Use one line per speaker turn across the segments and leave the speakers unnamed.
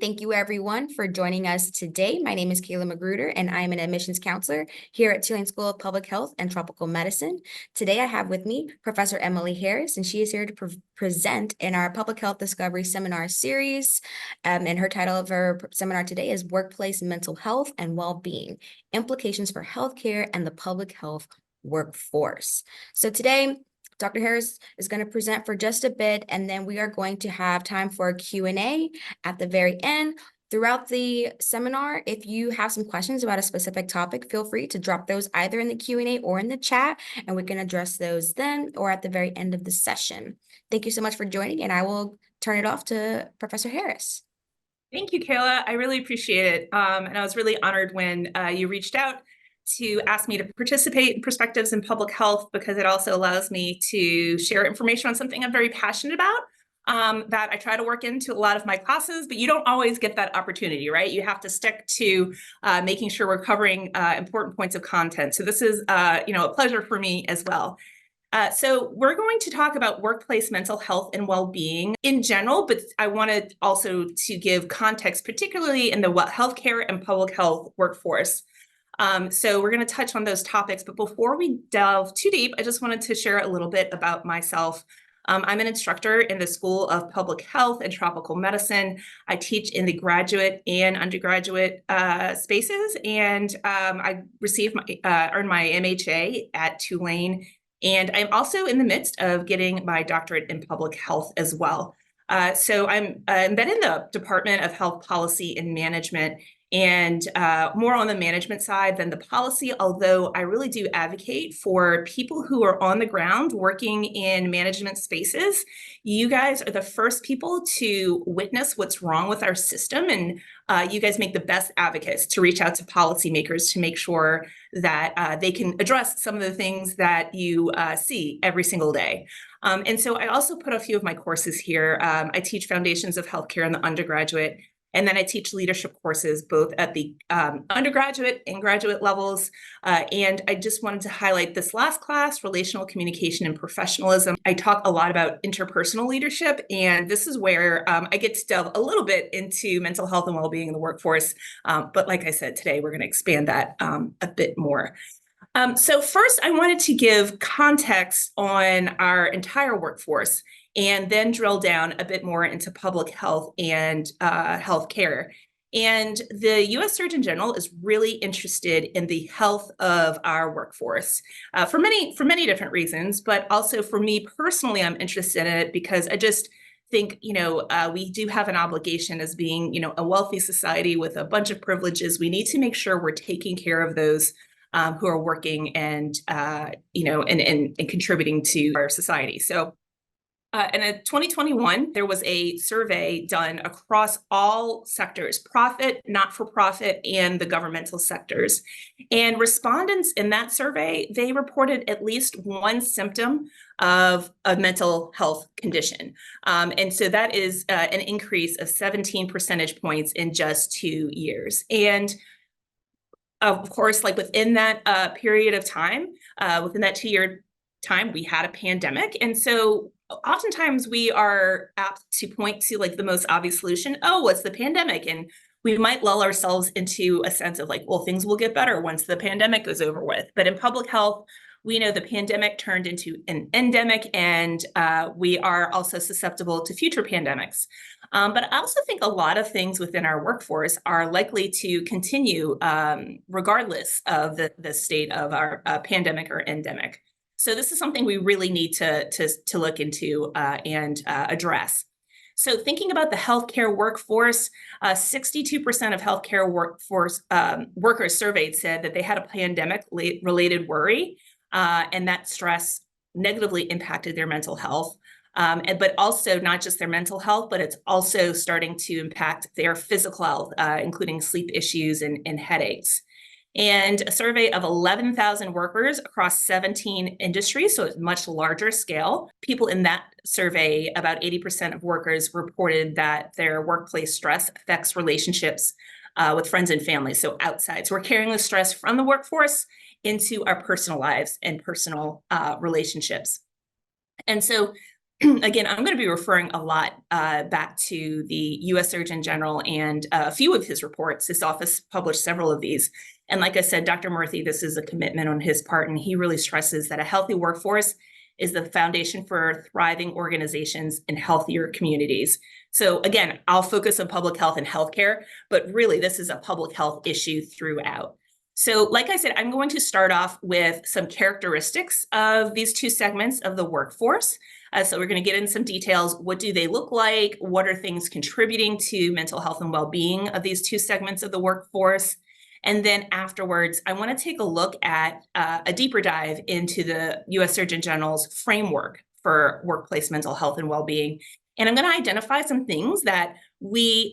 Thank you everyone for joining us today. My name is Kayla Magruder and I am an admissions counselor here at Tulane School of Public Health and Tropical Medicine. Today I have with me Professor Emily Harris, and she is here to present in our Public Health Discovery Seminar series. And her title of her seminar today is Workplace Mental Health and Well-Being, Implications for Healthcare and the Public Health Workforce. So today, Dr. Harris is going to present for just a bit, and then we are going to have time for a Q&A at the very end. Throughout the seminar, if you have some questions about a specific topic, feel free to drop those either in the Q&A or in the chat, and we can address those then or at the very end of the session. Thank you so much for joining, and I will turn it off to Professor Harris.
Thank you, Kayla. I really appreciate it. And I was really honored when you reached out to ask me to participate in Perspectives in Public Health, because it also allows me to share information on something I'm very passionate about, that I try to work into a lot of my classes, but you don't always get that opportunity, right? You have to stick to making sure we're covering important points of content. So this is a pleasure for me as well. So we're going to talk about workplace mental health and well-being in general, but I wanted also to give context, particularly in the healthcare and public health workforce. So we're going to touch on those topics, but before we delve too deep, I just wanted to share a little bit about myself. I'm an instructor in the School of Public Health and Tropical Medicine. I teach in the graduate and undergraduate spaces, and I earned my MHA at Tulane. And I'm also in the midst of getting my doctorate in public health as well. So I'm embedded in the Department of Health Policy and Management, and more on the management side than the policy, although I really do advocate for people who are on the ground working in management spaces. You guys are the first people to witness what's wrong with our system, and you guys make the best advocates to reach out to policymakers to make sure that they can address some of the things that you see every single day. And so I also put a few of my courses here. I teach Foundations of Healthcare in the undergraduate, and then I teach leadership courses both at the undergraduate and graduate levels. And I just wanted to highlight this last class, Relational Communication and Professionalism. I talk a lot about interpersonal leadership, and this is where I get to delve a little bit into mental health and well-being in the workforce. But like I said, today we're going to expand that a bit more. So first, I wanted to give context on our entire workforce, and then drill down a bit more into public health and healthcare. And the U.S. Surgeon General is really interested in the health of our workforce for many different reasons, but also for me personally, I'm interested in it because I just think, we do have an obligation as being, a wealthy society with a bunch of privileges. We need to make sure we're taking care of those who are working and, and contributing to our society. So in 2021, there was a survey done across all sectors, profit, not-for-profit, and the governmental sectors. And respondents in that survey, they reported at least one symptom of a mental health condition. And so that is an increase of 17 percentage points in just 2 years. And of course, like within that period of time, within that 2-year time, we had a pandemic. And so oftentimes we are apt to point to like the most obvious solution. Oh, what's the pandemic? And we might lull ourselves into a sense of like, well, things will get better once the pandemic is over with. But in public health, we know the pandemic turned into an endemic, and we are also susceptible to future pandemics. But I also think a lot of things within our workforce are likely to continue regardless of the state of our pandemic or endemic. So this is something we really need to look into and address. So thinking about the healthcare workforce, 62% of healthcare workforce workers surveyed said that they had a pandemic-related worry, and that stress negatively impacted their mental health. But also not just their mental health, but it's also starting to impact their physical health, including sleep issues and headaches. And a survey of 11,000 workers across 17 industries, so it's much larger scale. People in that survey, about 80% of workers reported that their workplace stress affects relationships with friends and family, so outside. So we're carrying the stress from the workforce into our personal lives and personal relationships. And so again, I'm going to be referring a lot back to the U.S. Surgeon General and a few of his reports. His office published several of these. And like I said, Dr. Murthy, this is a commitment on his part, and he really stresses that a healthy workforce is the foundation for thriving organizations and healthier communities. So again, I'll focus on public health and healthcare, but really this is a public health issue throughout. So like I said, I'm going to start off with some characteristics of these two segments of the workforce. So we're going to get into some details. What do they look like? What are things contributing to mental health and well-being of these two segments of the workforce? And then afterwards, I want to take a look at a deeper dive into the U.S. Surgeon General's framework for workplace mental health and well-being. And I'm going to identify some things that we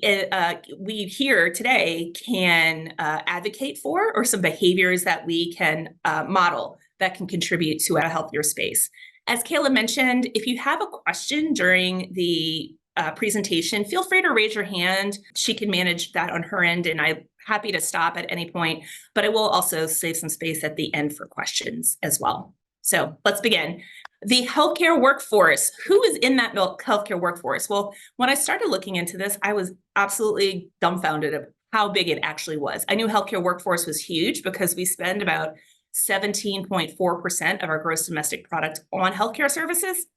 here today can advocate for, or some behaviors that we can model that can contribute to a healthier space. As Kayla mentioned, if you have a question during the presentation, feel free to raise your hand. She can manage that on her end, and I'm happy to stop at any point, but I will also save some space at the end for questions as well. So let's begin. The healthcare workforce. Who is in that healthcare workforce? Well, when I started looking into this, I was absolutely dumbfounded of how big it actually was. I knew healthcare workforce was huge because we spend about 17.4% of our gross domestic product on healthcare services,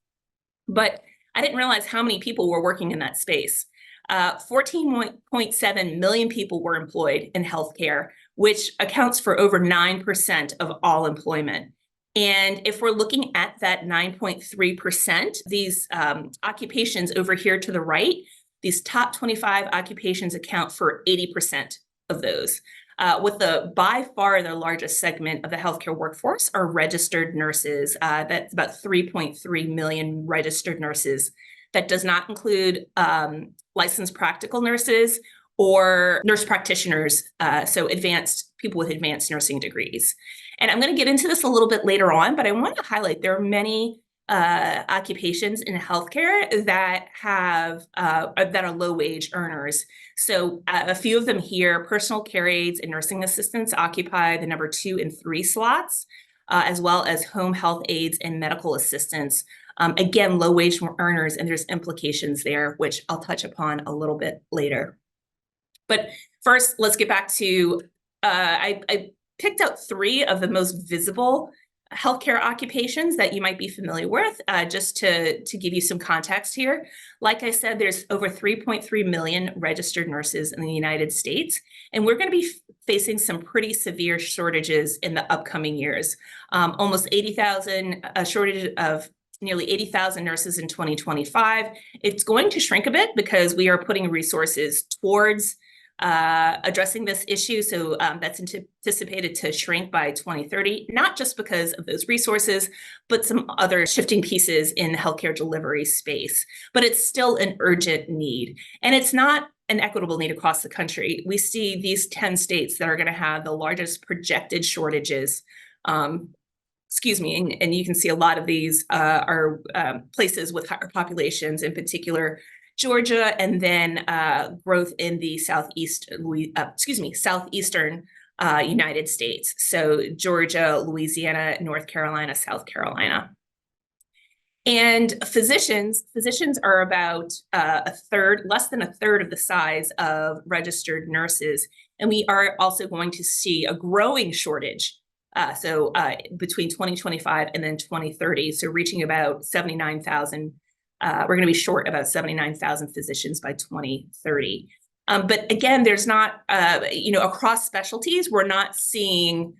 but I didn't realize how many people were working in that space. 14.7 million people were employed in healthcare, which accounts for over 9% of all employment. And if we're looking at that 9.3%, these occupations over here to the right, these top 25 occupations account for 80% of those. With by far the largest segment of the healthcare workforce are registered nurses. That's about 3.3 million registered nurses. That does not include licensed practical nurses or nurse practitioners, so advanced people with advanced nursing degrees. And I'm going to get into this a little bit later on, but I want to highlight there are many occupations in healthcare that have that are low wage earners. So a few of them here: personal care aides and nursing assistants occupy the number 2 and 3 slots, as well as home health aides and medical assistants. Again, low wage earners, and there's implications there, which I'll touch upon a little bit later. But first, let's get back to, I picked out 3 of the most visible healthcare occupations that you might be familiar with, just to give you some context here. Like I said, there's over 3.3 million registered nurses in the United States, and we're going to be facing some pretty severe shortages in the upcoming years. Almost 80,000, a shortage of nearly 80,000 nurses in 2025. It's going to shrink a bit because we are putting resources towards addressing this issue. So that's anticipated to shrink by 2030, not just because of those resources, but some other shifting pieces in the healthcare delivery space. But it's still an urgent need. And it's not an equitable need across the country. We see these 10 states that are going to have the largest projected shortages. Excuse me, and you can see a lot of these are places with higher populations, in particular Georgia, and then growth in the southeastern United States. So Georgia, Louisiana, North Carolina, South Carolina. And physicians are about less than a third of the size of registered nurses. And we are also going to see a growing shortage. Between 2025 and then 2030, so reaching about 79,000. We're going to be short about 79,000 physicians by 2030. But again, there's not, across specialties, we're seeing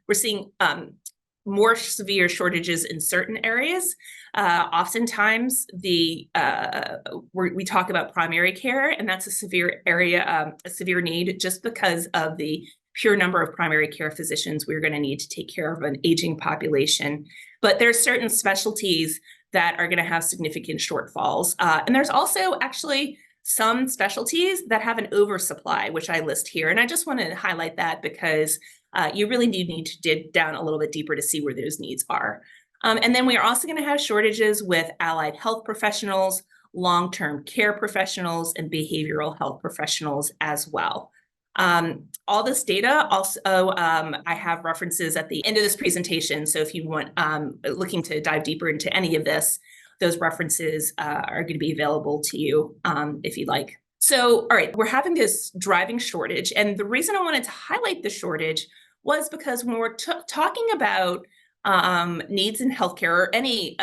more severe shortages in certain areas. Oftentimes, we talk about primary care, and that's a severe area, a severe need, just because of the pure number of primary care physicians we're going to need to take care of an aging population. But there's certain specialties that are going to have significant shortfalls. And there's also actually some specialties that have an oversupply, which I list here. And I just want to highlight that because you really do need to dig down a little bit deeper to see where those needs are. And then we are also going to have shortages with allied health professionals, long-term care professionals, and behavioral health professionals as well. All this data also, I have references at the end of this presentation. So if you want looking to dive deeper into any of this, those references are going to be available to you if you'd like. So, all right, we're having this driving shortage. And the reason I wanted to highlight the shortage was because when we're talking about needs in healthcare or any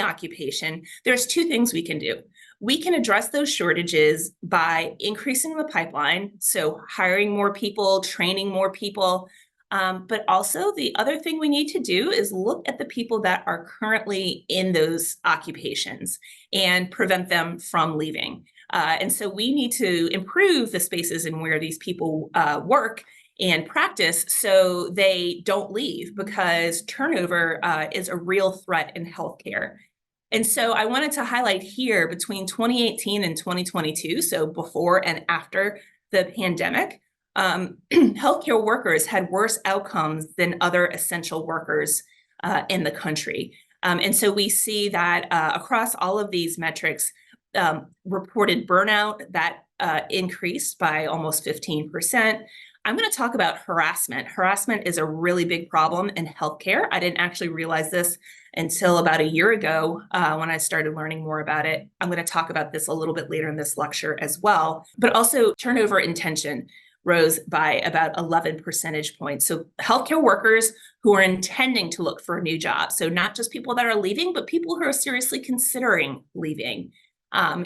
occupation, there's two things we can do. We can address those shortages by increasing the pipeline, so hiring more people, training more people. But also the other thing we need to do is look at the people that are currently in those occupations and prevent them from leaving. And so we need to improve the spaces in where these people work and practice so they don't leave, because turnover is a real threat in healthcare. And so I wanted to highlight here between 2018 and 2022, so before and after the pandemic, healthcare workers had worse outcomes than other essential workers in the country. And so we see that across all of these metrics, reported burnout that increased by almost 15%. I'm going to talk about harassment. Harassment is a really big problem in healthcare. I didn't actually realize this until about a year ago when I started learning more about it. I'm going to talk about this a little bit later in this lecture as well. But also turnover intention rose by about 11 percentage points. So healthcare workers who are intending to look for a new job, so not just people that are leaving, but people who are seriously considering leaving,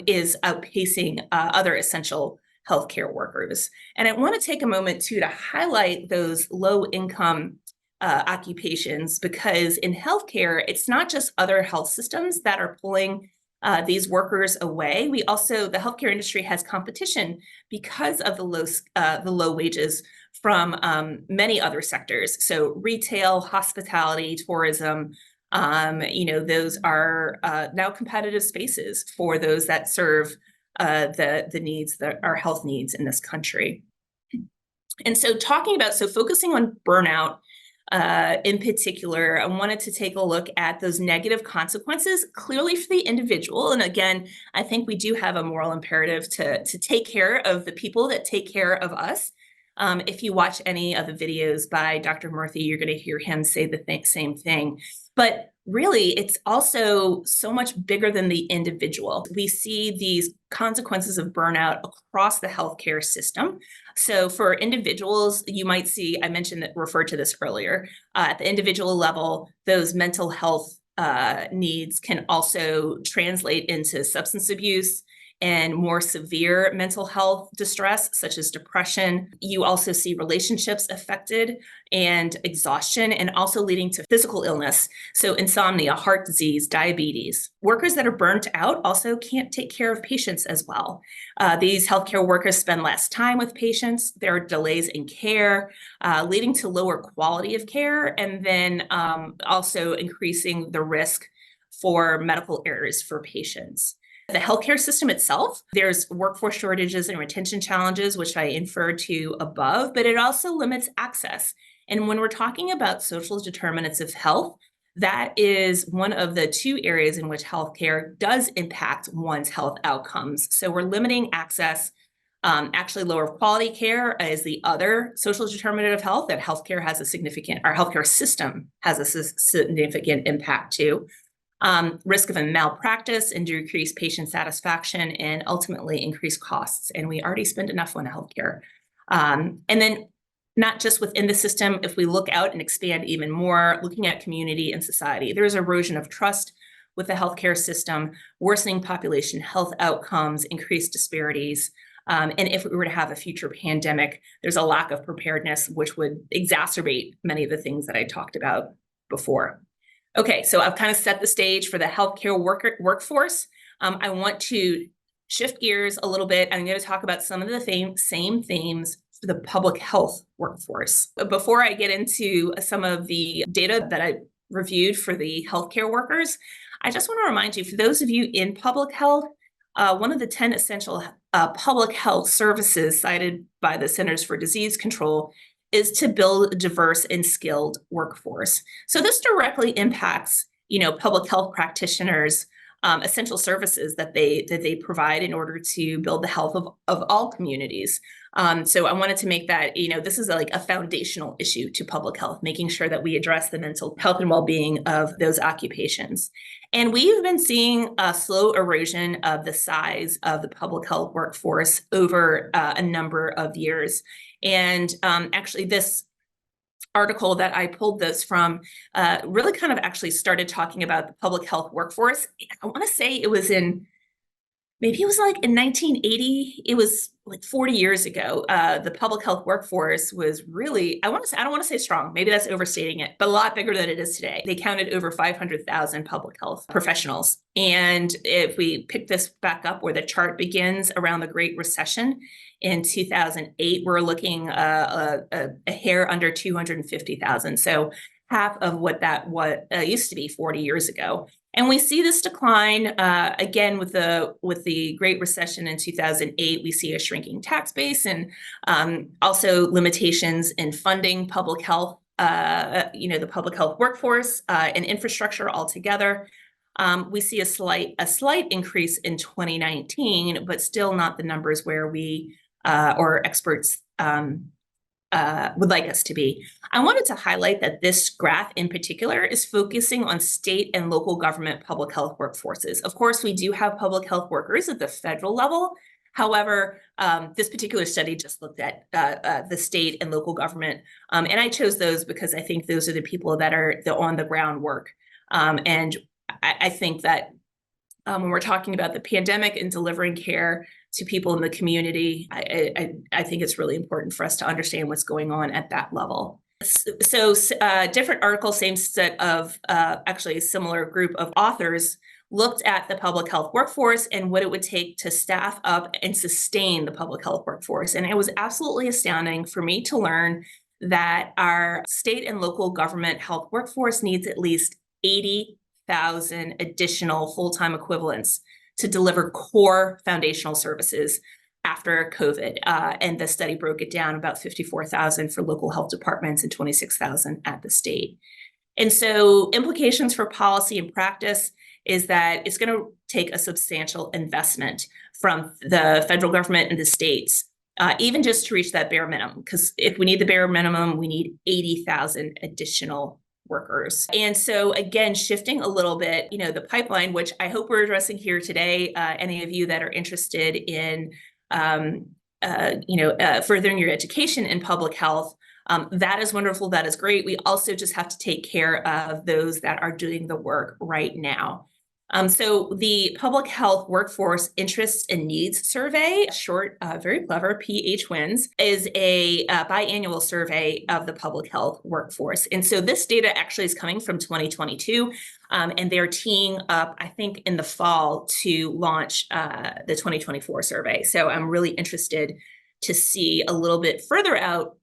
is outpacing other essential healthcare workers. And I want to take a moment too to highlight those low income occupations, because in healthcare, it's not just other health systems that are pulling these workers away. The healthcare industry has competition because of the low wages from many other sectors. So retail, hospitality, tourism, those are now competitive spaces for those that serve the needs, our health needs in this country. And so focusing on burnout in particular, I wanted to take a look at those negative consequences clearly for the individual. And again, I think we do have a moral imperative to take care of the people that take care of us. If you watch any of the videos by Dr. Murthy, you're going to hear him say the same thing. But really, it's also so much bigger than the individual. We see these consequences of burnout across the healthcare system. So for individuals, you might see, I referred to this earlier, at the individual level, those mental health needs can also translate into substance abuse and more severe mental health distress, such as depression. You also see relationships affected and exhaustion, and also leading to physical illness. So insomnia, heart disease, diabetes. Workers that are burnt out also can't take care of patients as well. These healthcare workers spend less time with patients. There are delays in care, leading to lower quality of care, and then also increasing the risk for medical errors for patients. The healthcare system itself, there's workforce shortages and retention challenges, which I inferred to above, but it also limits access. And when we're talking about social determinants of health, that is one of the two areas in which healthcare does impact one's health outcomes. So we're limiting access. Actually, lower quality care is the other social determinant of health that our healthcare system has a significant impact to. Risk of a malpractice and decreased patient satisfaction, and ultimately increased costs. And we already spend enough on healthcare. And then not just within the system, if we look out and expand even more, looking at community and society, there's erosion of trust with the healthcare system, worsening population health outcomes, increased disparities. And if we were to have a future pandemic, there's a lack of preparedness, which would exacerbate many of the things that I talked about before. Okay, so I've kind of set the stage for the healthcare workforce. I want to shift gears a little bit. I'm going to talk about some of the same themes for the public health workforce. But before I get into some of the data that I reviewed for the healthcare workers, I just want to remind you, for those of you in public health, one of the 10 essential public health services cited by the Centers for Disease Control is to build a diverse and skilled workforce. So this directly impacts, public health practitioners essential services that they provide in order to build the health of all communities. So I wanted to make that, this is like a foundational issue to public health, making sure that we address the mental health and well-being of those occupations. And we've been seeing a slow erosion of the size of the public health workforce over a number of years. And actually, this article that I pulled this from really kind of actually started talking about the public health workforce. I want to say it was maybe it was like in 1980, it was like 40 years ago. The public health workforce was really, I don't want to say strong, maybe that's overstating it, but a lot bigger than it is today. They counted over 500,000 public health professionals. And if we pick this back up where the chart begins around the Great Recession in 2008, we're looking a hair under 250,000. So half of what used to be 40 years ago. And we see this decline again with the Great Recession in 2008. We see a shrinking tax base and also limitations in funding public health, the public health workforce and infrastructure altogether. We see a slight increase in 2019, but still not the numbers where we or experts would like us to be. I wanted to highlight that this graph in particular is focusing on state and local government public health workforces. Of course, we do have public health workers at the federal level. However, this particular study just looked at the state and local government. And I chose those because I think those are the people that are the on the ground work. And I think that when we're talking about the pandemic and delivering care to people in the community, I think it's really important for us to understand what's going on at that level. So different articles, same set of actually a similar group of authors looked at the public health workforce and what it would take to staff up and sustain the public health workforce. And it was absolutely astounding for me to learn that our state and local government health workforce needs at least 80,000 additional full-time equivalents to deliver core foundational services after COVID. And the study broke it down about 54,000 for local health departments and 26,000 at the state. And so implications for policy and practice is that it's going to take a substantial investment from the federal government and the states, even just to reach that bare minimum. Because if we need the bare minimum, we need 80,000 additional workers. And so again, shifting a little bit, the pipeline, which I hope we're addressing here today, any of you that are interested in, furthering your education in public health, that is wonderful. That is great. We also just have to take care of those that are doing the work right now. So the Public Health Workforce Interests and Needs Survey, short, very clever, PHWINS, is a biannual survey of the public health workforce. And so this data actually is coming from 2022, and they're teeing up, I think, in the fall to launch the 2024 survey. So I'm really interested to see a little bit further out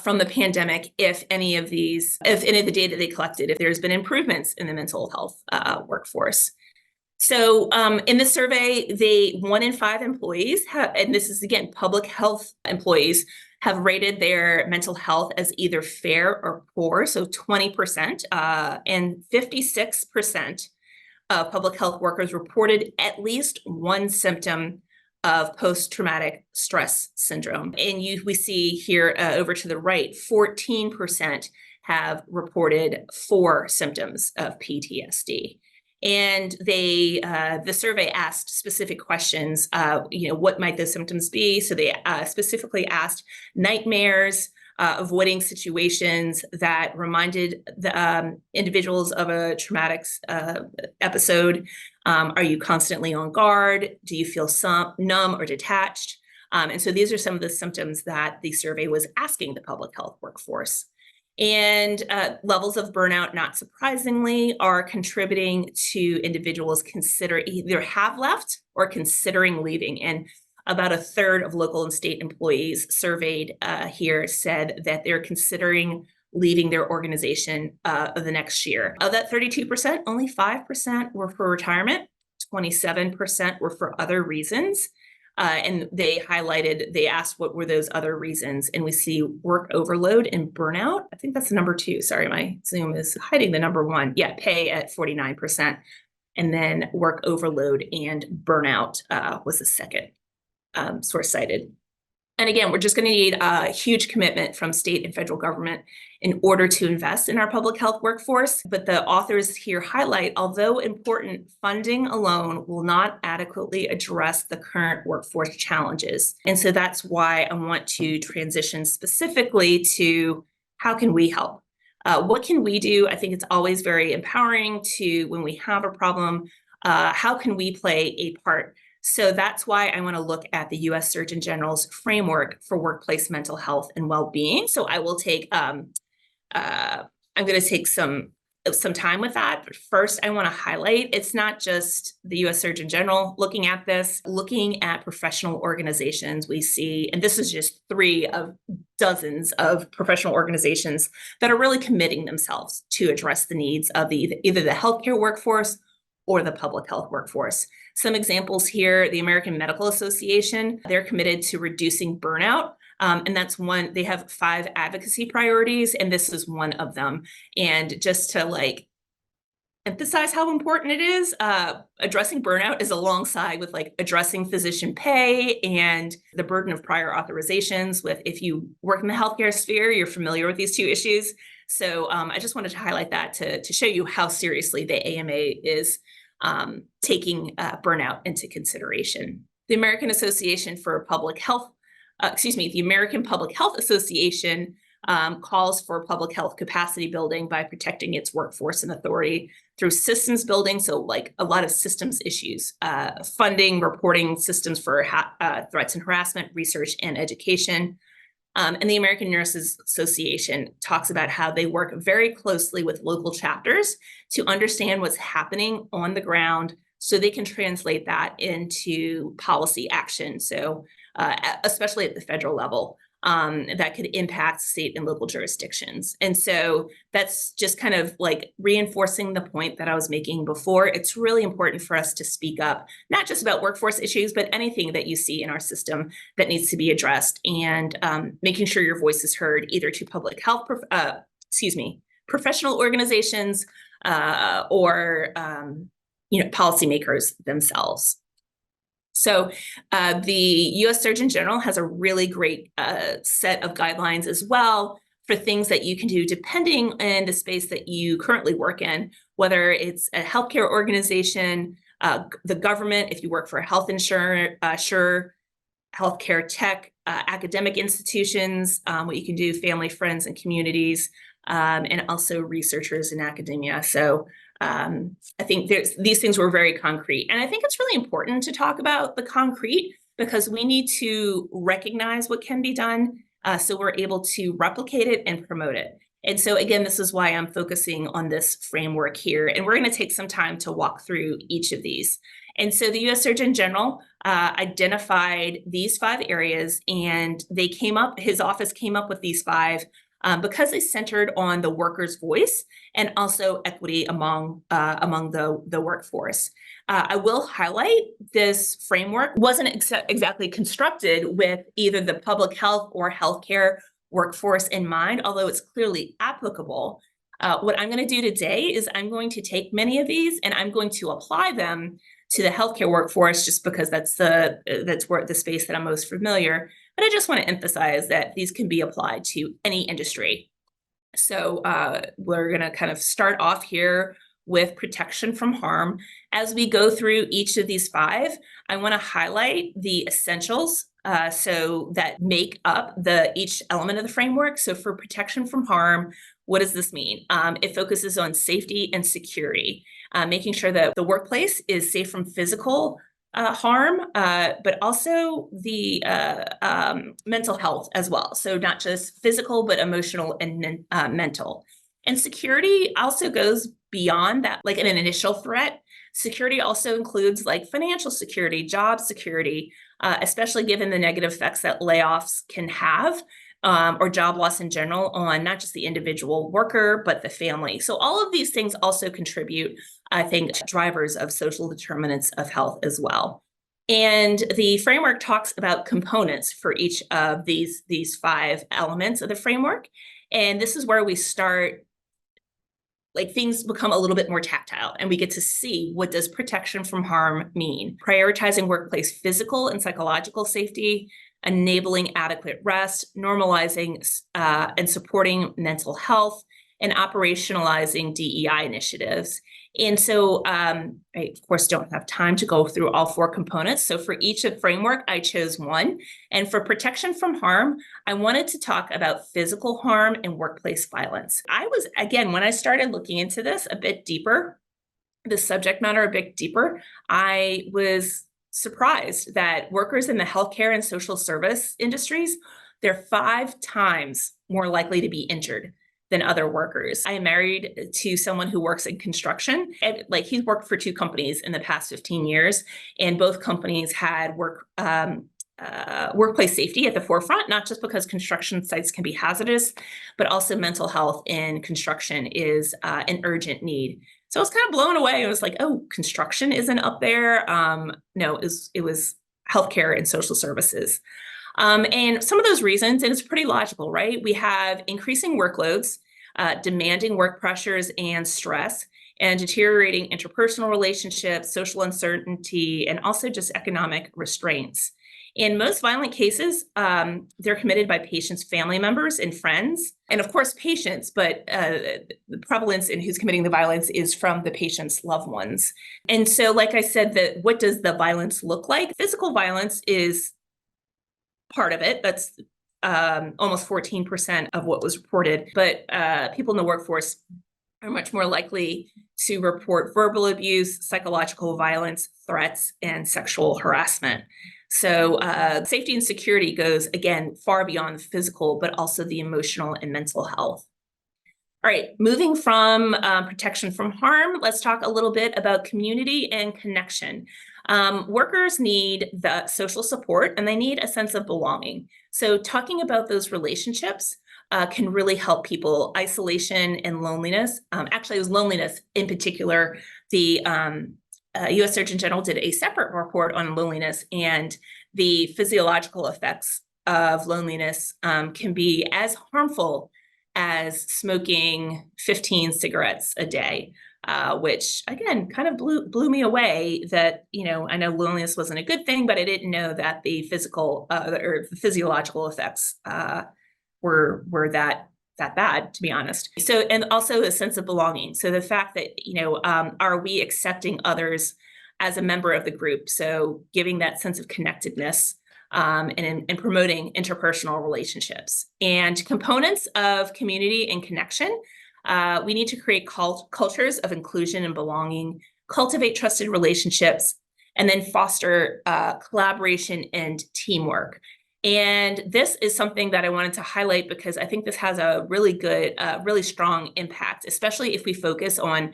from the pandemic, if any of the data they collected, if there's been improvements in the mental health workforce. So in this survey, 1 in 5 employees have, and this is again, public health employees have rated their mental health as either fair or poor, so 20%, and 56% of public health workers reported at least one symptom of post-traumatic stress syndrome. And we see here over to the right, 14% have reported 4 symptoms of PTSD. And the survey asked specific questions, what might those symptoms be? So they specifically asked nightmares, avoiding situations that reminded the individuals of a traumatic episode. Are you constantly on guard? Do you feel numb or detached? And so these are some of the symptoms that the survey was asking the public health workforce. And levels of burnout, not surprisingly, are contributing to individuals either have left or considering leaving. And about a third of local and state employees surveyed here said that they're considering leaving their organization the next year. Of that 32%, only 5% were for retirement, 27% were for other reasons. And they asked what were those other reasons. And we see work overload and burnout. I think that's number 2. Sorry, my Zoom is hiding the number 1. Yeah, pay at 49%. and then work overload and burnout was the second source cited. And again, we're just going to need a huge commitment from state and federal government in order to invest in our public health workforce. But the authors here highlight, although important, funding alone will not adequately address the current workforce challenges. And so that's why I want to transition specifically to how can we help? What can we do? I think it's always very empowering to, when we have a problem, how can we play a part? So that's why I want to look at the U.S. Surgeon General's framework for workplace mental health and well-being. So I will take, I'm going to take some time with that. But first, I want to highlight, it's not just the U.S. Surgeon General looking at this, looking at professional organizations we see, and this is just 3 of dozens of professional organizations that are really committing themselves to address the needs of either the healthcare workforce or the public health workforce. Some examples here, the American Medical Association, they're committed to reducing burnout. And that's one, they have 5 advocacy priorities, and this is one of them. And just to emphasize how important it is, addressing burnout is alongside with addressing physician pay and the burden of prior authorizations. With, if you work in the healthcare sphere, you're familiar with these 2 issues. So I just wanted to highlight that to show you how seriously the AMA is taking burnout into consideration. The American Association for Public Health, the American Public Health Association calls for public health capacity building by protecting its workforce and authority through systems building. So a lot of systems issues, funding, reporting systems for threats and harassment, research and education. And the American Nurses Association talks about how they work very closely with local chapters to understand what's happening on the ground so they can translate that into policy action. So especially at the federal level, that could impact state and local jurisdictions. And so that's just kind of reinforcing the point that I was making before. It's really important for us to speak up, not just about workforce issues, but anything that you see in our system that needs to be addressed, and making sure your voice is heard either to public health, professional organizations or policymakers themselves. So the U.S. Surgeon General has a really great set of guidelines as well for things that you can do depending on the space that you currently work in, whether it's a healthcare organization, the government, if you work for a health insurer, healthcare tech, academic institutions, what you can do, family, friends, and communities, and also researchers in academia. So I think these things were very concrete. And I think it's really important to talk about the concrete because we need to recognize what can be done so we're able to replicate it and promote it. And so again, this is why I'm focusing on this framework here. And we're going to take some time to walk through each of these. And so the U.S. Surgeon General identified these 5 areas, and his office came up with these 5 because they centered on the worker's voice and also equity among the workforce. I will highlight this framework wasn't exactly constructed with either the public health or healthcare workforce in mind, although it's clearly applicable. What I'm going to do today is I'm going to take many of these and I'm going to apply them to the healthcare workforce just because that's where the space that I'm most familiar. But I just want to emphasize that these can be applied to any industry. So we're going to kind of start off here with protection from harm. As we go through each of these 5, I want to highlight the essentials so that make up each element of the framework. So for protection from harm, what does this mean? It focuses on safety and security, making sure that the workplace is safe from physical harm, but also the mental health as well. So not just physical, but emotional and mental. And security also goes beyond that, like an initial threat. Security also includes financial security, job security, especially given the negative effects that layoffs can have, or job loss in general on not just the individual worker, but the family. So all of these things also contribute, I think, drivers of social determinants of health as well. And the framework talks about components for each of these 5 elements of the framework. And this is where we start like things become a little bit more tactile and we get to see what does protection from harm mean. Prioritizing workplace physical and psychological safety, enabling adequate rest, normalizing and supporting mental health, and operationalizing DEI initiatives. And so I, of course, don't have time to go through all 4 components. So for each framework, I chose one. And for protection from harm, I wanted to talk about physical harm and workplace violence. I was, again, when I started looking into this a bit deeper, the subject matter a bit deeper, I was surprised that workers in the healthcare and social service industries, they're 5 times more likely to be injured than other workers. I am married to someone who works in construction, and like he's worked for 2 companies in the past 15 years, and both companies had workplace safety at the forefront, not just because construction sites can be hazardous, but also mental health in construction is an urgent need. So I was kind of blown away. I was like, oh, construction isn't up there. No, it was healthcare and social services. And some of those reasons, and it's pretty logical, right? We have increasing workloads, demanding work pressures and stress, and deteriorating interpersonal relationships, social uncertainty, and also just economic restraints. In most violent cases, they're committed by patients' family members and friends, and of course patients, but the prevalence in who's committing the violence is from the patient's loved ones. And so, like I said, what does the violence look like? Physical violence is part of it. That's almost 14% of what was reported, but people in the workforce are much more likely to report verbal abuse, psychological violence, threats, and sexual harassment. So safety and security goes, again, far beyond the physical, but also the emotional and mental health. All right, moving from protection from harm, let's talk a little bit about community and connection. Workers need the social support and they need a sense of belonging. So talking about those relationships can really help people. Isolation and loneliness. Actually, it was loneliness in particular. The US Surgeon General did a separate report on loneliness, and the physiological effects of loneliness can be as harmful as smoking 15 cigarettes a day, which again kind of blew me away. That, you know, I know loneliness wasn't a good thing, but I didn't know that the physical or the physiological effects were that bad, to be honest. So, and also a sense of belonging. So the fact that, you know, are we accepting others as a member of the group? So giving that sense of connectedness and promoting interpersonal relationships. And components of community and connection, we need to create cultures of inclusion and belonging, cultivate trusted relationships, and then foster collaboration and teamwork. And this is something that I wanted to highlight because I think this has a really good, really strong impact, especially if we focus on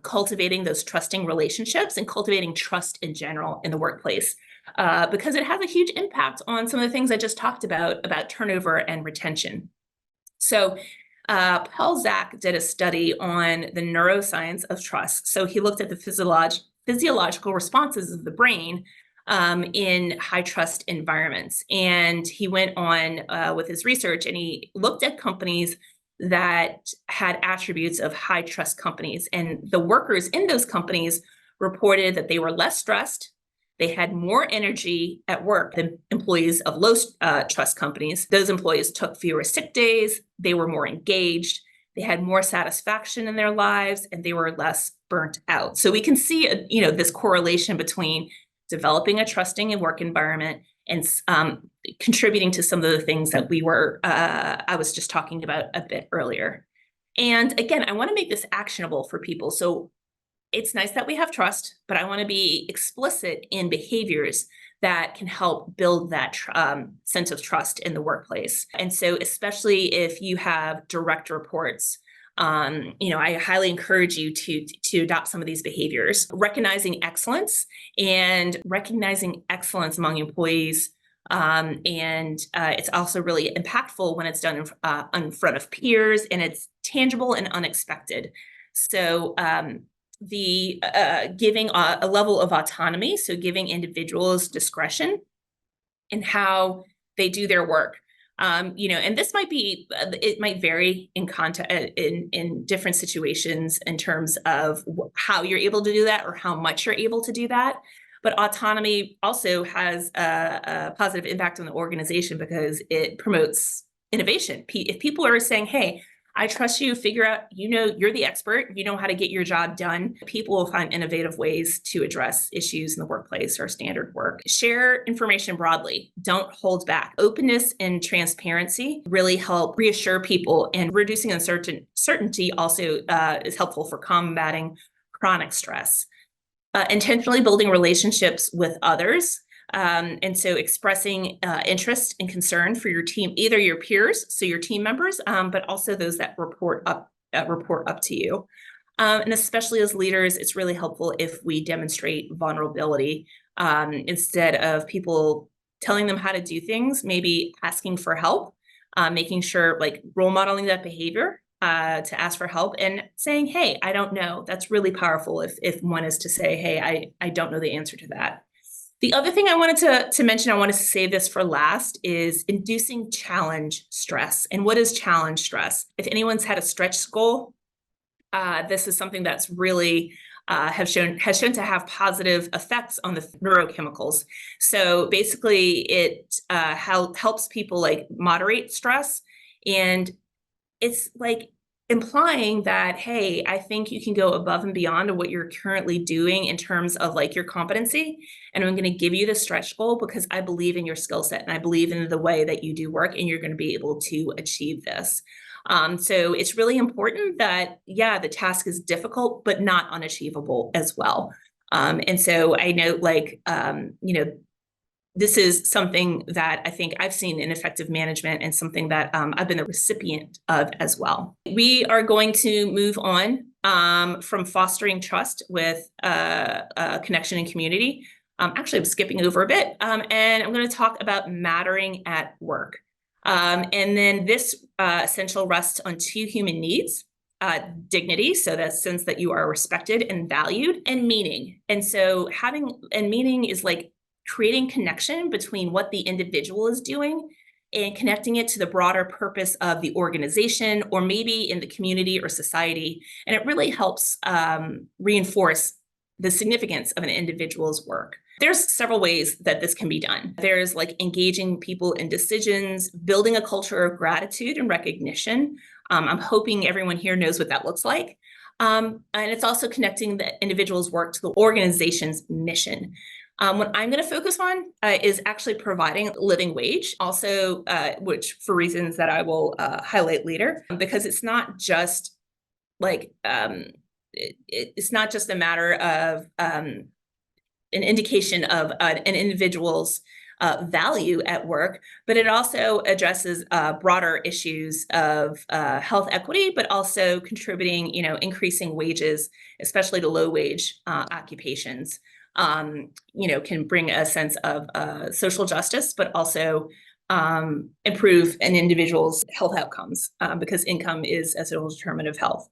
cultivating those trusting relationships and cultivating trust in general in the workplace, because it has a huge impact on some of the things I just talked about turnover and retention. So Paul Zak did a study on the neuroscience of trust. So he looked at the physiological responses of the brain in high trust environments. And he went on with his research and he looked at companies that had attributes of high trust companies. And the workers in those companies reported that they were less stressed, they had more energy at work than employees of low trust companies. Those employees took fewer sick days, they were more engaged, they had more satisfaction in their lives, and they were less burnt out. So we can see, you know, this correlation between developing a trusting work environment and contributing to some of the things that I was just talking about a bit earlier. And again, I want to make this actionable for people. So it's nice that we have trust, but I want to be explicit in behaviors that can help build that sense of trust in the workplace. And so especially if you have direct reports, you know, I highly encourage you to adopt some of these behaviors. Recognizing excellence among employees. And it's also really impactful when it's done in front of peers, and it's tangible and unexpected. So the giving a level of autonomy, so giving individuals discretion in how they do their work. And this might be, it might vary in context, in different situations in terms of how you're able to do that or how much you're able to do that. But autonomy also has a positive impact on the organization because it promotes innovation. If people are saying, hey, I trust you, figure out, you're the expert, you know how to get your job done. People will find innovative ways to address issues in the workplace or standard work. Share information broadly, don't hold back. Openness and transparency really help reassure people, and reducing uncertainty also is helpful for combating chronic stress. Intentionally building relationships with others. And so expressing interest and concern for your team, either your peers, so your team members, but also those that report up to you. And especially as leaders, it's really helpful if we demonstrate vulnerability instead of people telling them how to do things, maybe asking for help, making sure, like, role modeling that behavior to ask for help and saying, hey, I don't know. That's really powerful if one is to say, hey, I don't know the answer to that. The other thing I wanted to mention, I wanted to save this for last, is inducing challenge stress. And what is challenge stress? If anyone's had a stretch goal, this is something that's really has shown to have positive effects on the neurochemicals. So basically, it helps people like moderate stress, and it's like implying that, hey, I think you can go above and beyond what you're currently doing in terms of like your competency. And I'm going to give you the stretch goal because I believe in your skill set and I believe in the way that you do work, and you're going to be able to achieve this. So it's really important that, yeah, the task is difficult, but not unachievable as well. And so I know, like, this is something that I think I've seen in effective management, and something that I've been the recipient of as well. We are going to move on from fostering trust with connection and community. Actually, I'm skipping over a bit, and I'm going to talk about mattering at work. And then this essential rests on two human needs. Dignity, so that sense that you are respected and valued, and meaning. And so meaning is like creating connection between what the individual is doing and connecting it to the broader purpose of the organization, or maybe in the community or society. And it really helps reinforce the significance of an individual's work. There's several ways that this can be done. There's like engaging people in decisions, building a culture of gratitude and recognition. I'm hoping everyone here knows what that looks like. And it's also connecting the individual's work to the organization's mission. What I'm going to focus on is actually providing a living wage, also, which for reasons that I will highlight later, because it's not just like, it's not just a matter of an indication of an individual's value at work, but it also addresses broader issues of health equity, but also contributing, increasing wages, especially to low wage occupations. Can bring a sense of social justice, but also improve an individual's health outcomes because income is a social determinant of health.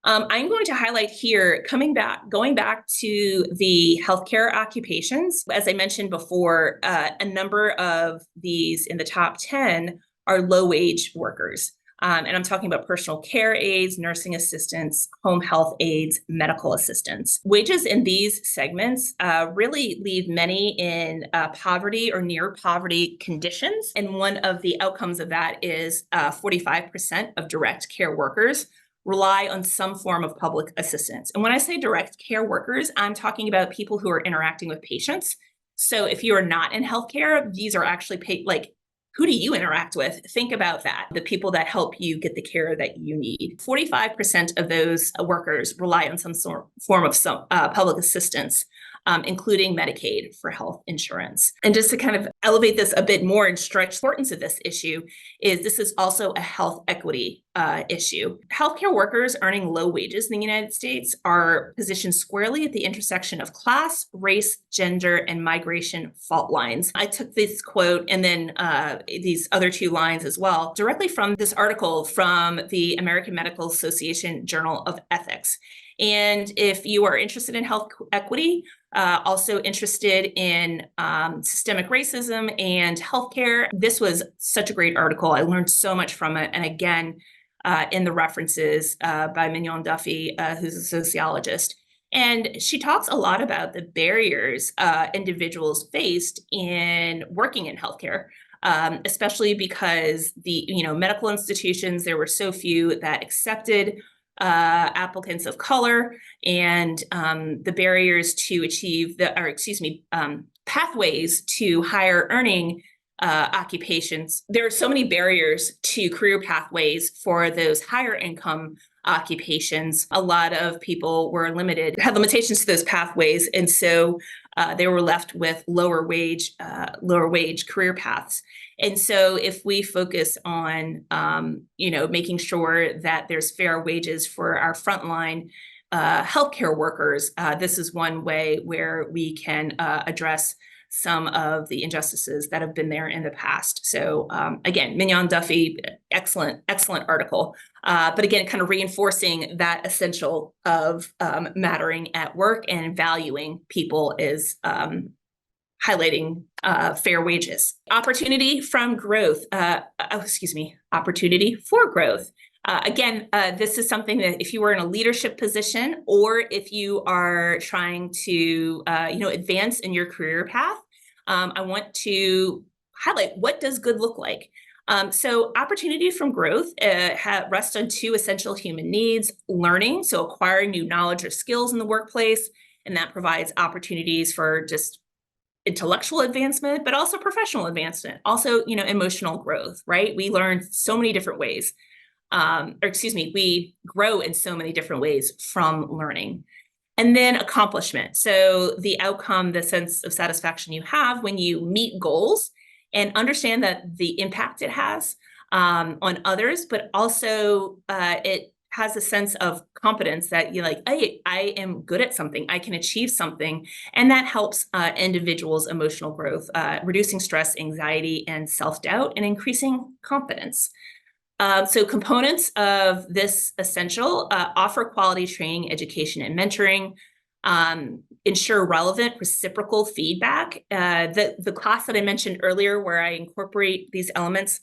I'm going to highlight here, going back to the healthcare occupations. As I mentioned before, a number of these in the top 10 are low-wage workers. And I'm talking about personal care aides, nursing assistants, home health aides, medical assistants. Wages in these segments really leave many in poverty or near poverty conditions. And one of the outcomes of that is 45% of direct care workers rely on some form of public assistance. And when I say direct care workers, I'm talking about people who are interacting with patients. So if you are not in healthcare, these are actually paid, like, who do you interact with? Think about that. The people that help you get the care that you need. 45% of those workers rely on some form of public assistance, including Medicaid for health insurance. And just to kind of elevate this a bit more and stretch the importance of this issue, this is also a health equity issue. Healthcare workers earning low wages in the United States are positioned squarely at the intersection of class, race, gender, and migration fault lines. I took this quote and then these other two lines as well, directly from this article from the American Medical Association Journal of Ethics. And if you are interested in health equity, Also interested in systemic racism and healthcare. This was such a great article. I learned so much from it. And again, in the references by Mignon Duffy, who's a sociologist. And she talks a lot about the barriers individuals faced in working in healthcare. Especially because the medical institutions, there were so few that accepted applicants of color, and the barriers to achieve pathways to higher earning occupations. There are so many barriers to career pathways for those higher income occupations. A lot of people were had limitations to those pathways, and so they were left with lower wage career paths. And so if we focus on, making sure that there's fair wages for our frontline healthcare workers, this is one way where we can address some of the injustices that have been there in the past. So again, Mignon Duffy, excellent article. But again, kind of reinforcing that essential of mattering at work and valuing people is highlighting fair wages. Opportunity from growth, opportunity for growth. Again, this is something that if you are in a leadership position or if you are trying to, advance in your career path, I want to highlight what does good look like. So opportunity from growth rests on two essential human needs: learning, so acquiring new knowledge or skills in the workplace, and that provides opportunities for just intellectual advancement, but also professional advancement, also, emotional growth, right? We learn so many different ways. We grow in so many different ways from learning. And then accomplishment. So the outcome, the sense of satisfaction you have when you meet goals and understand that the impact it has on others, but also it has a sense of competence that you're like, hey, I am good at something, I can achieve something. And that helps individuals' emotional growth, reducing stress, anxiety, and self-doubt, and increasing confidence. So components of this essential offer quality training, education, and mentoring, ensure relevant reciprocal feedback. The class that I mentioned earlier where I incorporate these elements,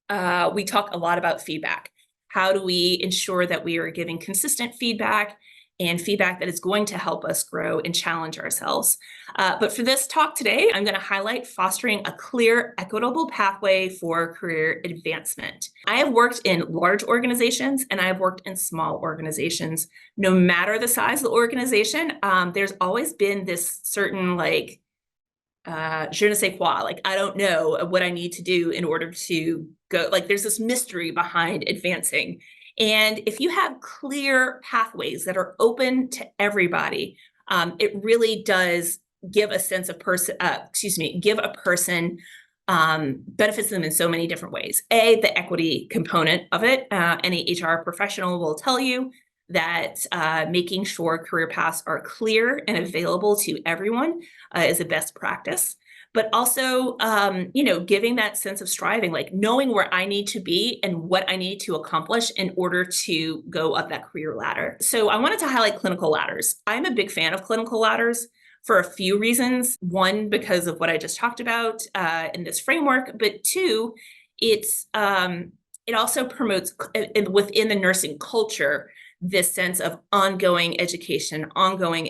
we talk a lot about feedback. How do we ensure that we are giving consistent feedback and feedback that is going to help us grow and challenge ourselves? But for this talk today, I'm going to highlight fostering a clear, equitable pathway for career advancement. I have worked in large organizations and I've worked in small organizations. No matter the size of the organization, there's always been this certain je ne sais quoi, I don't know what I need to do in order to go, there's this mystery behind advancing. And if you have clear pathways that are open to everybody, it really does give a sense of give a person benefits them in so many different ways. The equity component of it, any HR professional will tell you that making sure career paths are clear and available to everyone is a best practice. But also, giving that sense of striving, knowing where I need to be and what I need to accomplish in order to go up that career ladder. So I wanted to highlight clinical ladders. I'm a big fan of clinical ladders for a few reasons. One, because of what I just talked about in this framework, but two, it also promotes within the nursing culture this sense of ongoing education, ongoing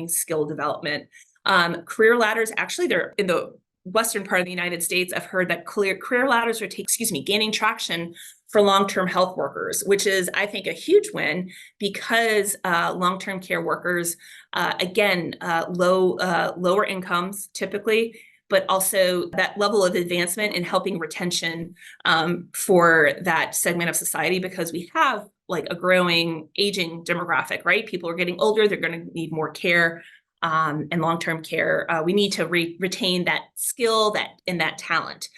skill development. Career ladders, actually, they're in the western part of the United States. I've heard that career ladders are gaining traction for long-term health workers, which is, I think, a huge win because long-term care workers, lower incomes typically, but also that level of advancement in helping retention for that segment of society, because we have a growing aging demographic, right? People are getting older, they're going to need more care and long-term care. We need to retain that skill and that talent.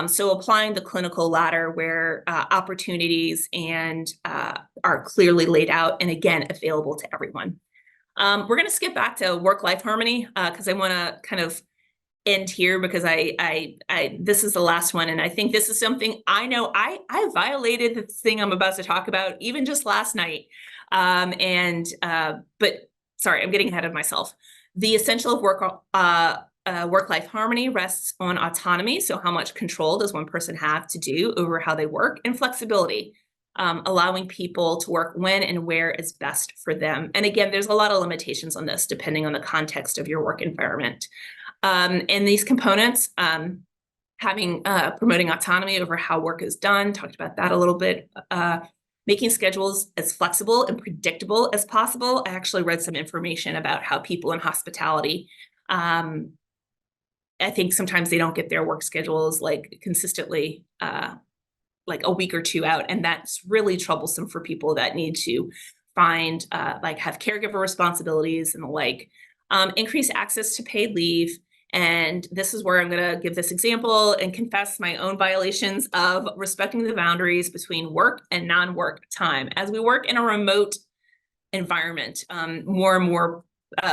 So applying the clinical ladder where opportunities are clearly laid out and again, available to everyone. We're going to skip back to work-life harmony because I want to kind of end here because this is the last one. And I think this is something I know I violated the thing I'm about to talk about even just last night. But sorry, I'm getting ahead of myself. The essential of work-life harmony rests on autonomy. So how much control does one person have to do over how they work, and flexibility, allowing people to work when and where is best for them. And again, there's a lot of limitations on this depending on the context of your work environment. And these components, promoting autonomy over how work is done, talked about that a little bit, making schedules as flexible and predictable as possible. I actually read some information about how people in hospitality, I think sometimes they don't get their work schedules like consistently, like a week or two out. And that's really troublesome for people that need to find, like have caregiver responsibilities and the like. Increase access to paid leave. And this is where I'm going to give this example and confess my own violations of respecting the boundaries between work and non-work time. As we work in a remote environment, more and more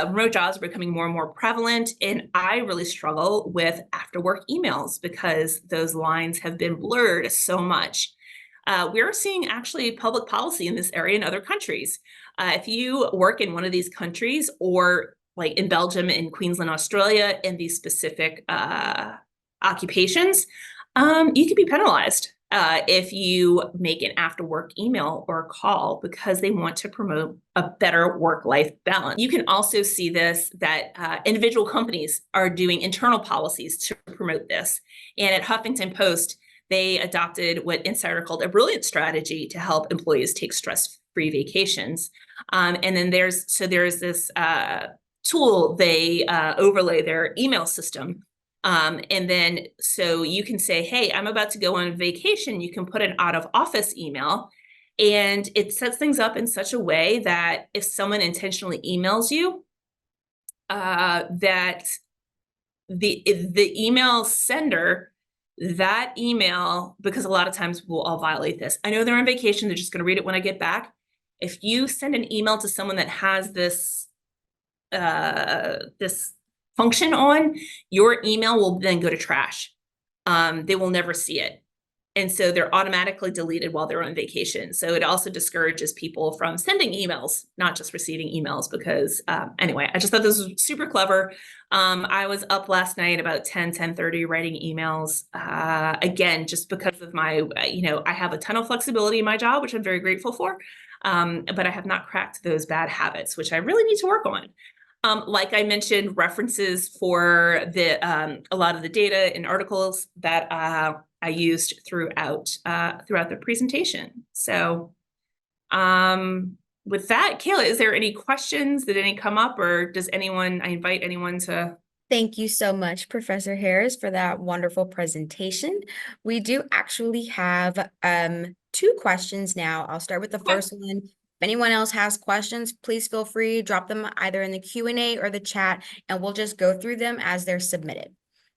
remote jobs are becoming more and more prevalent. And I really struggle with after work emails because those lines have been blurred so much. We're seeing actually public policy in this area in other countries. If you work in one of these countries, or like in Belgium and Queensland, Australia, in these specific occupations, you could be penalized if you make an after work email or call because they want to promote a better work-life balance. You can also see this, that individual companies are doing internal policies to promote this. And at Huffington Post, they adopted what Insider called a brilliant strategy to help employees take stress-free vacations. And then there's this tool they overlay their email system. And then so you can say, hey, I'm about to go on vacation. You can put an out of office email, and it sets things up in such a way that if someone intentionally emails you, that the email sender, that email, because a lot of times we'll all violate this. I know they're on vacation. They're just going to read it when I get back. If you send an email to someone that has this function on, your email will then go to trash. They will never see it. And so they're automatically deleted while they're on vacation. So it also discourages people from sending emails, not just receiving emails, because anyway, I just thought this was super clever. I was up last night about 10:30 writing emails. Again, just because of my, I have a ton of flexibility in my job, which I'm very grateful for. But I have not cracked those bad habits, which I really need to work on. Like I mentioned, references for a lot of the data and articles that I used throughout the presentation. So with that, Kayla, is there any questions? Did any come up, or does anyone, I invite anyone to.
Thank you so much, Professor Harris, for that wonderful presentation. We do actually have two questions now. I'll start with the first one. If anyone else has questions, please feel free, drop them either in the Q&A or the chat, and we'll just go through them as they're submitted.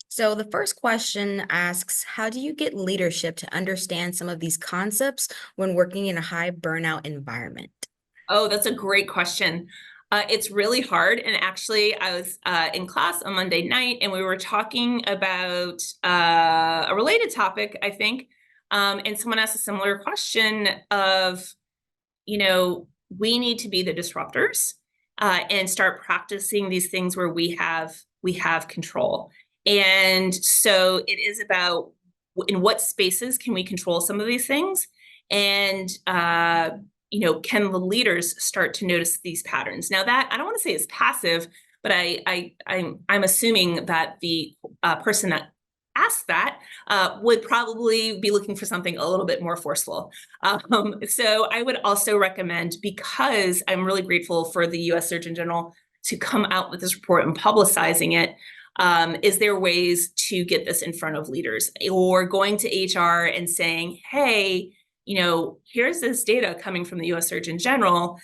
So the first question asks, how do you get leadership to understand some of these concepts when working in a high burnout environment?
Oh, that's a great question. It's really hard. And actually, I was in class on Monday night, and we were talking about a related topic, I think. And someone asked a similar question of, we need to be the disruptors and start practicing these things where we have control. And so it is about in what spaces can we control some of these things, and can the leaders start to notice these patterns? Now, that I don't want to say is passive, but I'm assuming that the person that asked that would probably be looking for something a little bit more forceful. So I would also recommend, because I'm really grateful for the U.S. Surgeon General to come out with this report and publicizing it. Is there ways to get this in front of leaders, or going to HR and saying, hey, here's this data coming from the U.S. Surgeon General.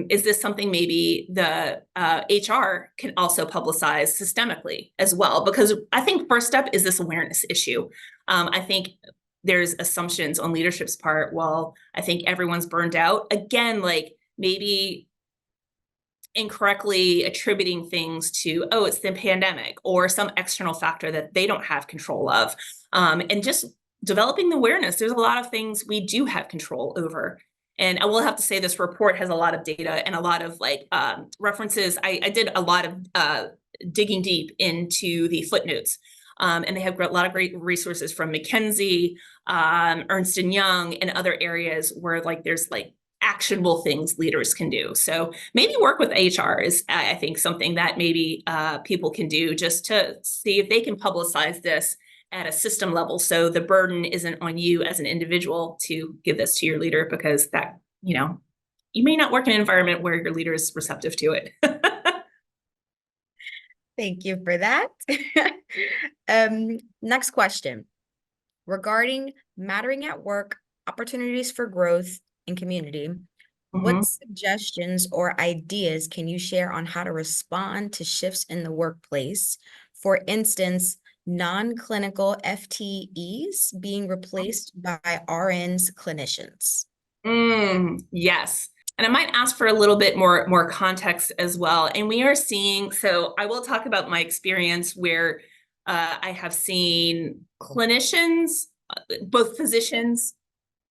Is this something maybe the HR can also publicize systemically as well? Because I think first step is this awareness issue. I think there's assumptions on leadership's part. Well, I think everyone's burned out. Again, like maybe incorrectly attributing things to, oh, it's the pandemic or some external factor that they don't have control of. And just developing the awareness. There's a lot of things we do have control over. And I will have to say this report has a lot of data and a lot of references. I did a lot of digging deep into the footnotes. And they have a lot of great resources from McKinsey, Ernst & Young, and other areas where there's actionable things leaders can do. So maybe work with HR is, I think, something that maybe people can do just to see if they can publicize this at a system level. So the burden isn't on you as an individual to give this to your leader, because that, you may not work in an environment where your leader is receptive to it.
Thank you for that. Next question. Regarding mattering at work, opportunities for growth and community, what suggestions or ideas can you share on how to respond to shifts in the workplace? For instance, non-clinical FTEs being replaced by RNs clinicians.
Yes. And I might ask for a little bit more context as well. And we are seeing, so I will talk about my experience where I have seen clinicians, both physicians,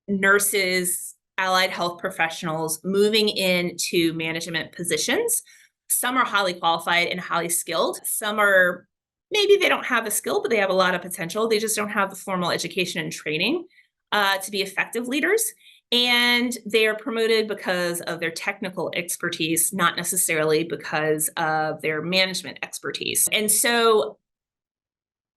nurses, allied health professionals moving into management positions. Some are highly qualified and highly skilled. Some are, maybe they don't have a skill, but they have a lot of potential. They just don't have the formal education and training to be effective leaders. And they are promoted because of their technical expertise, not necessarily because of their management expertise. And so,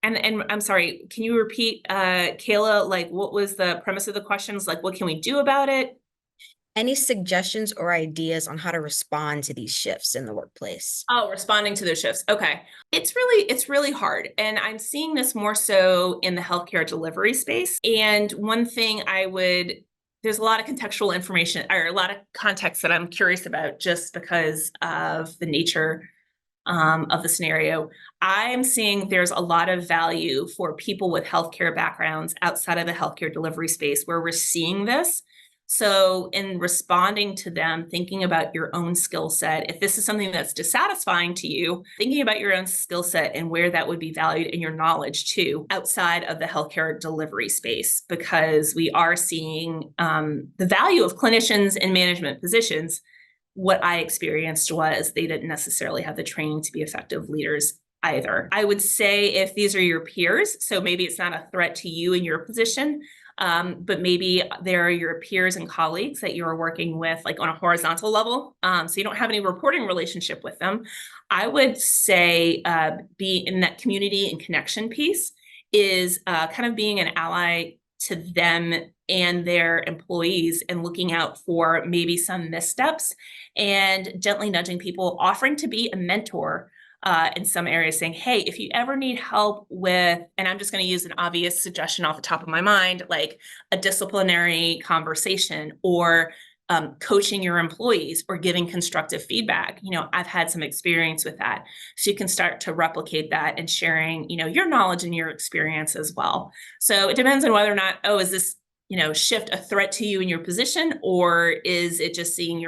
and I'm sorry, can you repeat, Kayla, what was the premise of the questions? What can we do about it?
Any suggestions or ideas on how to respond to these shifts in the workplace?
Oh, responding to those shifts. Okay. It's really hard. And I'm seeing this more so in the healthcare delivery space. And one thing there's a lot of contextual information or a lot of context that I'm curious about just because of the nature of the scenario. I'm seeing there's a lot of value for people with healthcare backgrounds outside of the healthcare delivery space where we're seeing this. So in responding to them, thinking about your own skill set, if this is something that's dissatisfying to you, thinking about your own skill set and where that would be valued in your knowledge too, outside of the healthcare delivery space, because we are seeing the value of clinicians in management positions. What I experienced was they didn't necessarily have the training to be effective leaders either. I would say if these are your peers, so maybe it's not a threat to you in your position, but maybe there are your peers and colleagues that you're working with on a horizontal level. So you don't have any reporting relationship with them. I would say be in that community and connection piece is kind of being an ally to them and their employees and looking out for maybe some missteps and gently nudging people, offering to be a mentor in some areas, saying, hey, if you ever need help with, and I'm just going to use an obvious suggestion off the top of my mind, like a disciplinary conversation or coaching your employees or giving constructive feedback. I've had some experience with that. So you can start to replicate that and sharing, your knowledge and your experience as well. So it depends on whether or not, is this, shift a threat to you in your position, or is it just seeing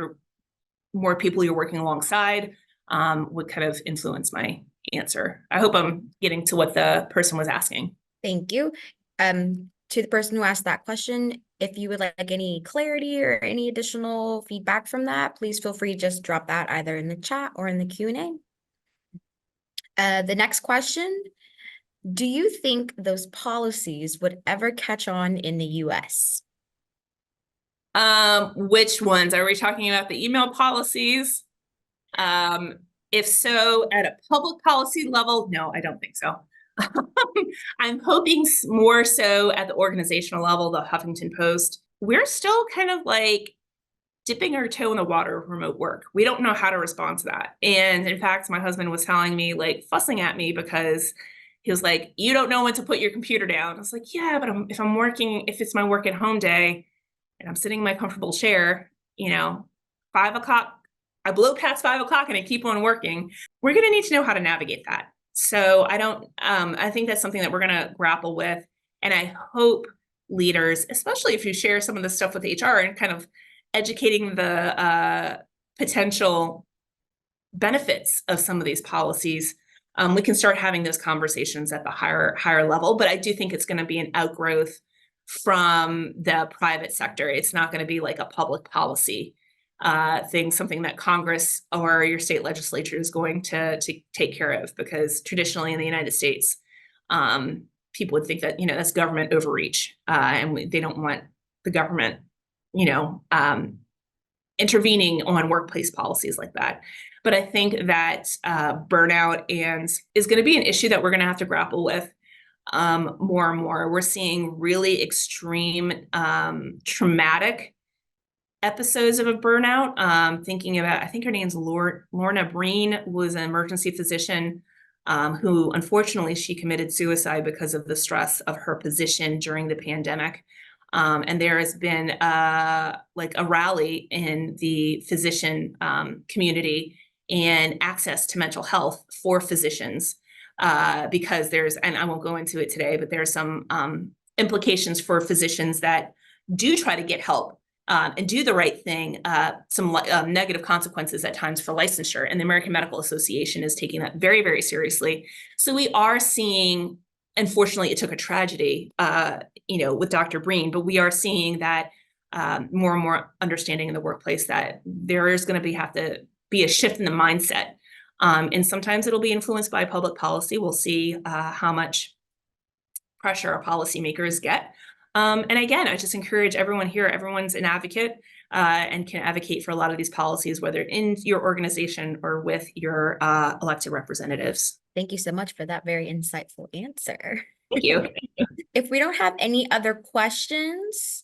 more people you're working alongside? Would kind of influence my answer. I hope I'm getting to what the person was asking.
Thank you. To the person who asked that question, if you would like any clarity or any additional feedback from that, please feel free to just drop that either in the chat or in the Q&A. The next question, do you think those policies would ever catch on in the US?
Which ones? Are we talking about the email policies? If so, at a public policy level, no, I don't think so. I'm hoping more so at the organizational level, the Huffington Post. We're still kind of dipping our toe in the water of remote work. We don't know how to respond to that. And in fact, my husband was telling me, fussing at me because he was like, you don't know when to put your computer down. I was like, yeah, but if it's my work at home day and I'm sitting in my comfortable chair, 5 o'clock, I blow past 5 o'clock and I keep on working. We're going to need to know how to navigate that. So I think that's something that we're going to grapple with. And I hope leaders, especially if you share some of the stuff with HR and kind of educating the potential benefits of some of these policies, we can start having those conversations at the higher level. But I do think it's going to be an outgrowth from the private sector. It's not going to be like a public policy thing, something that Congress or your state legislature is going to take care of, because traditionally in the United States, people would think that, that's government overreach, and they don't want the government, intervening on workplace policies like that. But I think that burnout is going to be an issue that we're going to have to grapple with more and more. We're seeing really extreme, traumatic episodes of a burnout. Thinking about, I think her name's Lorna Breen, was an emergency physician who, unfortunately, she committed suicide because of the stress of her position during the pandemic. And there has been like a rally in the physician community and access to mental health for physicians, because and I won't go into it today, but there are some implications for physicians that do try to get help and do the right thing, some negative consequences at times for licensure. And the American Medical Association is taking that very, very seriously. So we are seeing, unfortunately, it took a tragedy, with Dr. Breen, but we are seeing that more and more understanding in the workplace that there is going to have to be a shift in the mindset. And sometimes it'll be influenced by public policy. We'll see how much pressure our policymakers get. And again, I just encourage everyone here, everyone's an advocate and can advocate for a lot of these policies, whether in your organization or with your elected representatives.
Thank you so much for that very insightful answer.
Thank you.
If we don't have any other questions,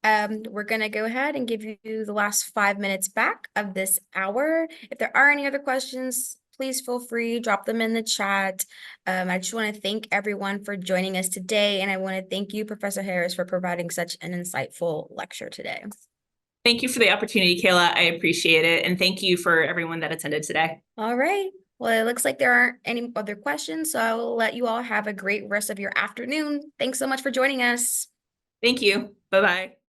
we're going to go ahead and give you the last 5 minutes back of this hour. If there are any other questions, please feel free, drop them in the chat. I just want to thank everyone for joining us today. And I want to thank you, Professor Harris, for providing such an insightful lecture today.
Thank you for the opportunity, Kayla. I appreciate it. And thank you for everyone that attended today.
All right. Well, it looks like there aren't any other questions, so I will let you all have a great rest of your afternoon. Thanks so much for joining us.
Thank you. Bye-bye.